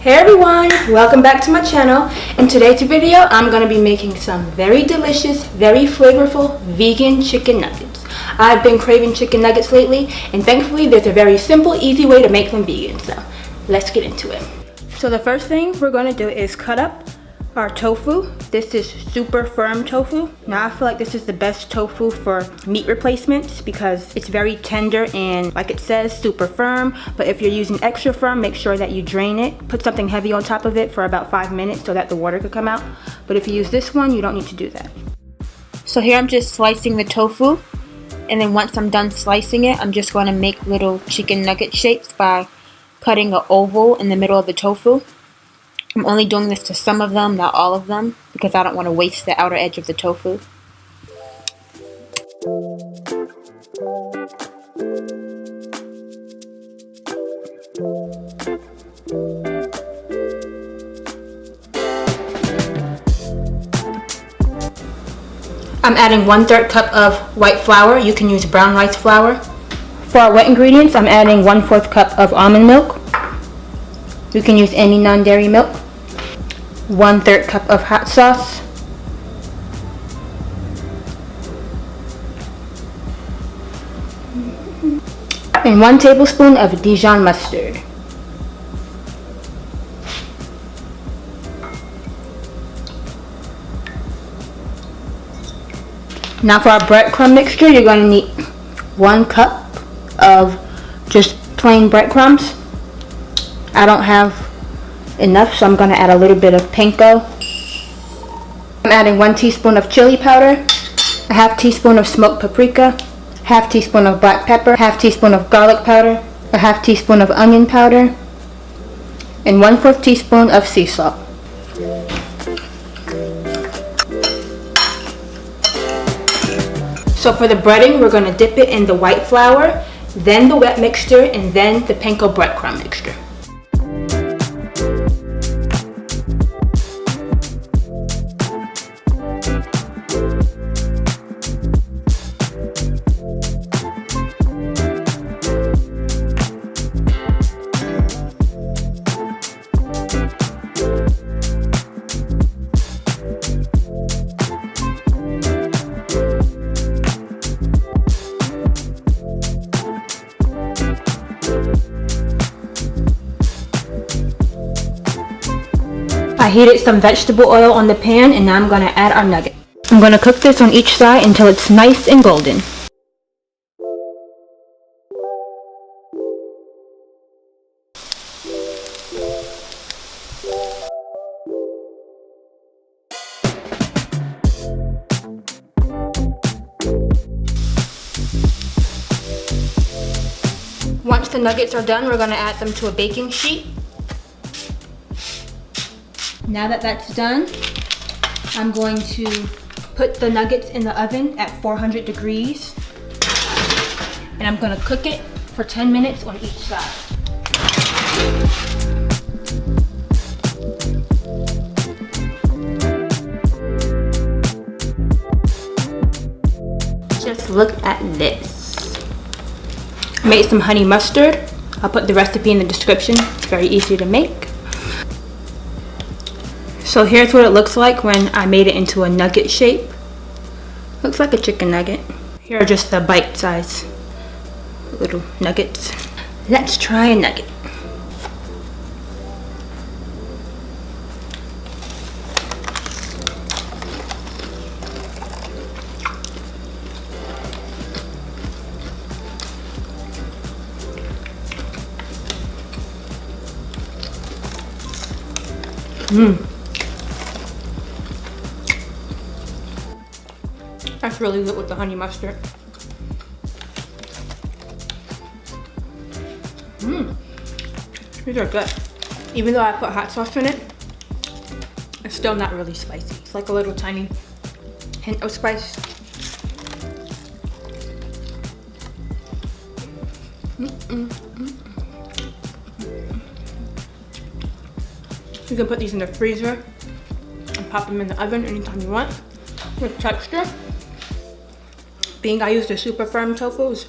Hey everyone, welcome back to my channel. In today's video, I'm going to be making some very delicious, very flavorful vegan chicken nuggets. I've been craving chicken nuggets lately, and thankfully there's a very simple, easy way to make them vegan. So let's get into it. So the first thing we're going to do is cut up our tofu. This is super firm tofu. Now I feel like this is the best tofu for meat replacements because it's very tender and, like it says, super firm. But if you're using extra firm, make sure that you drain it. Put something heavy on top of it for about 5 minutes so that the water could come out. But if you use this one, you don't need to do that. So here I'm just slicing the tofu, and then once I'm done slicing it, I'm just going to make little chicken nugget shapes by cutting an oval in the middle of the tofu. I'm only doing this to some of them, not all of them, because I don't want to waste the outer edge of the tofu. I'm adding 1/3 cup of white flour. You can use brown rice flour. For our wet ingredients, I'm adding 1/4 cup of almond milk. You can use any non-dairy milk. 1/3 cup of hot sauce. And 1 tablespoon of Dijon mustard. Now for our breadcrumb mixture, you're going to need 1 cup of just plain breadcrumbs. I don't have enough, so I'm going to add a little bit of panko. I'm adding 1 teaspoon of chili powder, a 1/2 teaspoon of smoked paprika, 1/2 teaspoon of black pepper, 1/2 teaspoon of garlic powder, a 1/2 teaspoon of onion powder, and 1/4 teaspoon of sea salt. So for the breading, we're going to dip it in the white flour, then the wet mixture, and then the panko breadcrumb mixture. I heated some vegetable oil on the pan, and now I'm going to add our nugget. I'm going to cook this on each side until it's nice and golden. Once the nuggets are done, we're going to add them to a baking sheet. Now that that's done, I'm going to put the nuggets in the oven at 400 degrees, and I'm going to cook it for 10 minutes on each side. Just look at this. I made some honey mustard. I'll put the recipe in the description. It's very easy to make. So here's what it looks like when I made it into a nugget shape. Looks like a chicken nugget. Here are just the bite-sized little nuggets. Let's try a nugget. That's really good with the honey mustard. These are good. Even though I put hot sauce in it, it's still not really spicy. It's like a little tiny hint of spice. You can put these in the freezer and pop them in the oven anytime you want. With texture, being I used a super firm tofu, is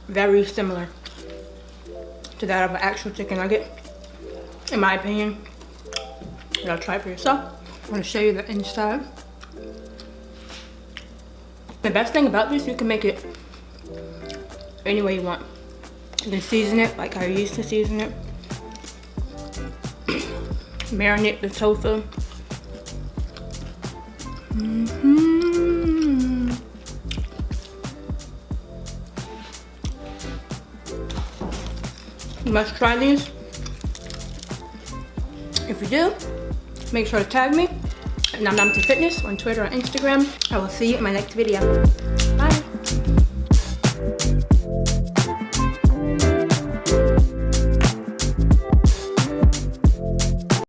very similar to that of an actual chicken nugget. in my opinion. You gotta try it for yourself. I'm gonna show you the inside. The best thing about this, you can make it any way you want. You can season it like I used to season it. Marinate the tofu. You must try these. If you do, make sure to tag me at Nam Nam to Fitness on Twitter or Instagram. I will see you in my next video.